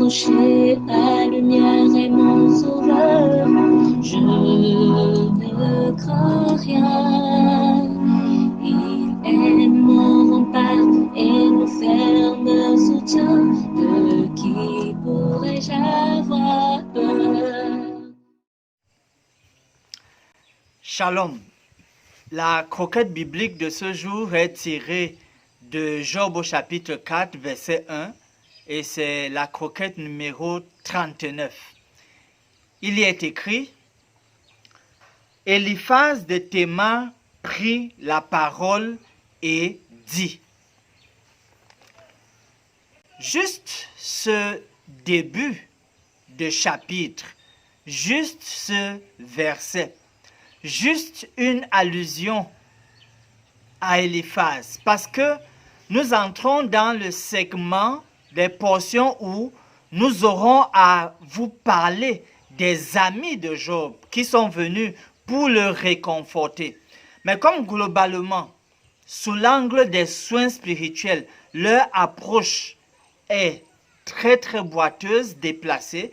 rocher, ta lumière est mon sauveur. Je ne crains rien. Il est mon rempart et mon ferme soutien. De qui pourrais-je avoir peur? Shalom. La croquette biblique de ce jour est tirée de Job au chapitre 4, verset 1, et c'est la croquette numéro 39. Il y est écrit: Eliphaz de Théman prit la parole et dit. Juste ce début de chapitre, juste ce verset, juste une allusion à Eliphaz, parce que nous entrons dans le segment des portions où nous aurons à vous parler des amis de Job qui sont venus pour le réconforter. Mais comme globalement, sous l'angle des soins spirituels, leur approche est très boiteuse, déplacée,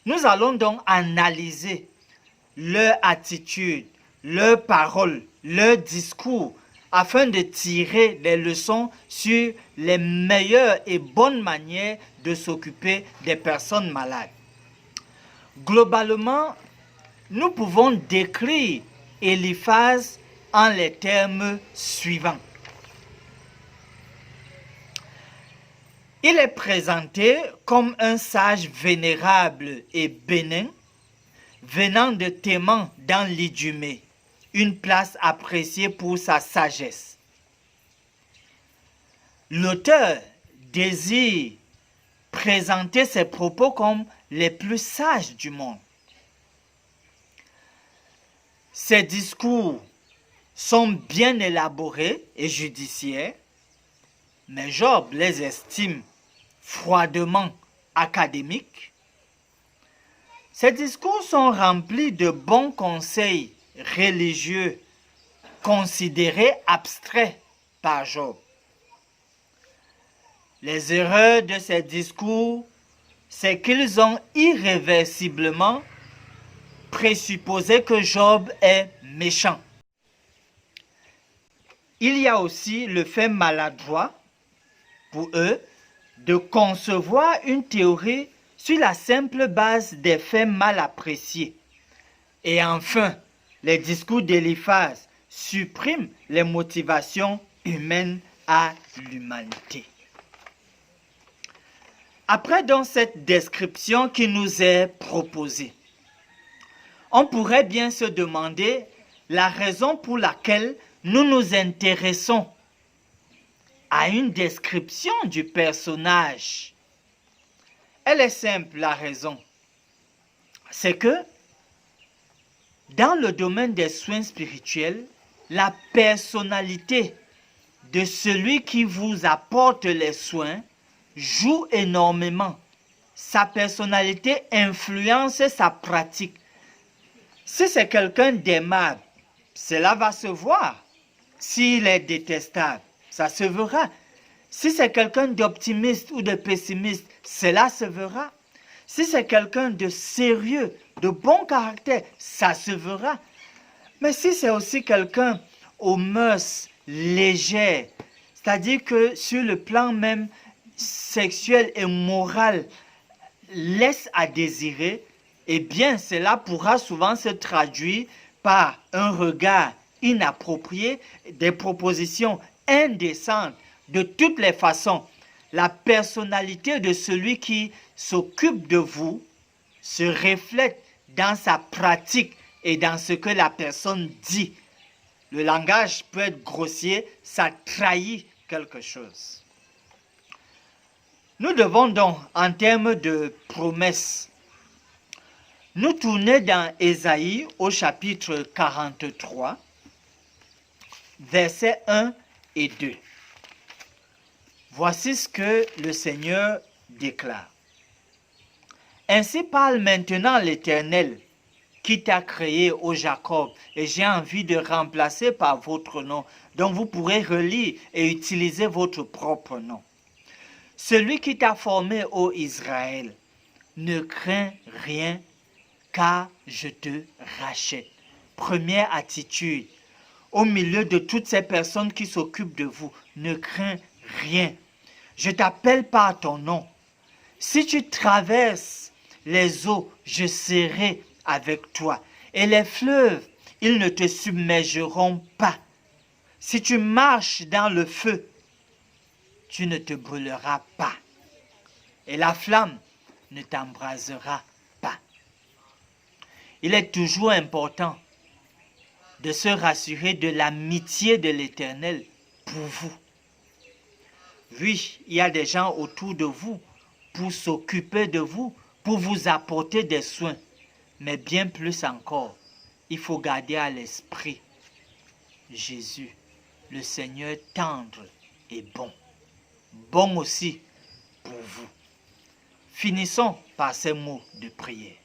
nous allons donc analyser leur attitude, leurs paroles, leur discours, afin de tirer des leçons sur les meilleures et bonnes manières de s'occuper des personnes malades. Globalement, nous pouvons décrire Eliphaz en les termes suivants. Il est présenté comme un sage vénérable et bénin, venant de Théman dans l'Idumée, une place appréciée pour sa sagesse. L'auteur désire présenter ses propos comme les plus sages du monde. Ses discours sont bien élaborés et judiciaires, mais Job les estime froidement académiques. Ces discours sont remplis de bons conseils religieux considérés abstraits par Job. Les erreurs de ces discours, c'est qu'ils ont irréversiblement présupposé que Job est méchant. Il y a aussi le fait maladroit, pour eux, de concevoir une théorie sur la simple base des faits mal appréciés. Et enfin, les discours d'Eliphaz suppriment les motivations humaines à l'humanité. Après donc cette description qui nous est proposée, on pourrait bien se demander la raison pour laquelle nous nous intéressons à une description du personnage. Elle est simple, la raison. C'est que dans le domaine des soins spirituels, la personnalité de celui qui vous apporte les soins joue énormément. Sa personnalité influence sa pratique. Si c'est quelqu'un d'aimable, cela va se voir. S'il est détestable, ça se verra. Si c'est quelqu'un d'optimiste ou de pessimiste, cela se verra. Si c'est quelqu'un de sérieux, de bon caractère, ça se verra. Mais si c'est aussi quelqu'un aux mœurs légères, c'est-à-dire que sur le plan même sexuel et moral, laisse à désirer, eh bien cela pourra souvent se traduire par un regard inapproprié, des propositions indécentes. De toutes les façons, la personnalité de celui qui s'occupe de vous se reflète dans sa pratique et dans ce que la personne dit. Le langage peut être grossier, ça trahit quelque chose. Nous devons donc, en termes de promesses, nous tourner dans Ésaïe au chapitre 43, versets 1 et 2. Voici ce que le Seigneur déclare. Ainsi parle maintenant l'Éternel qui t'a créé, ô Jacob, et j'ai envie de remplacer par votre nom, donc vous pourrez relire et utiliser votre propre nom. Celui qui t'a formé, ô Israël, ne crains rien, car je te rachète. Première attitude, au milieu de toutes ces personnes qui s'occupent de vous, ne crains rien. Je t'appelle par ton nom. Si tu traverses les eaux, je serai avec toi. Et les fleuves, ils ne te submergeront pas. Si tu marches dans le feu, tu ne te brûleras pas. Et la flamme ne t'embrasera pas. Il est toujours important de se rassurer de l'amitié de l'Éternel pour vous. Oui, il y a des gens autour de vous pour s'occuper de vous, pour vous apporter des soins. Mais bien plus encore, il faut garder à l'esprit Jésus, le Seigneur tendre et bon. Bon aussi pour vous. Finissons par ces mots de prière.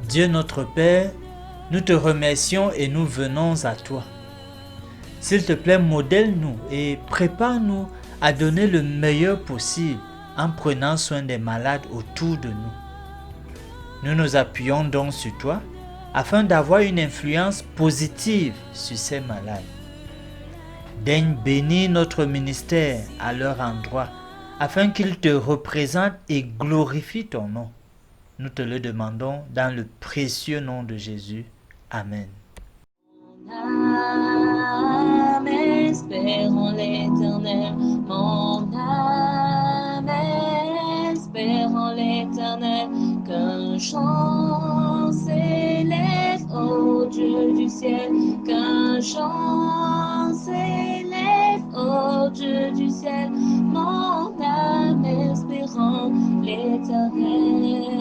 Dieu notre Père, nous te remercions et nous venons à toi. S'il te plaît, modèle-nous et prépare-nous à donner le meilleur possible en prenant soin des malades autour de nous. Nous nous appuyons donc sur toi afin d'avoir une influence positive sur ces malades. Daigne bénir notre ministère à leur endroit afin qu'ils te représentent et glorifient ton nom. Nous te le demandons dans le précieux nom de Jésus. Amen. Mon âme espère en l'Éternel. Mon âme espère en l'Éternel. Qu'un chant s'élève au Dieu du ciel. Qu'un chant s'élève au Dieu du ciel. Mon âme espère en l'Éternel.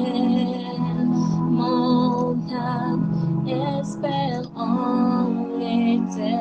Mon âme espère en l'Éternel.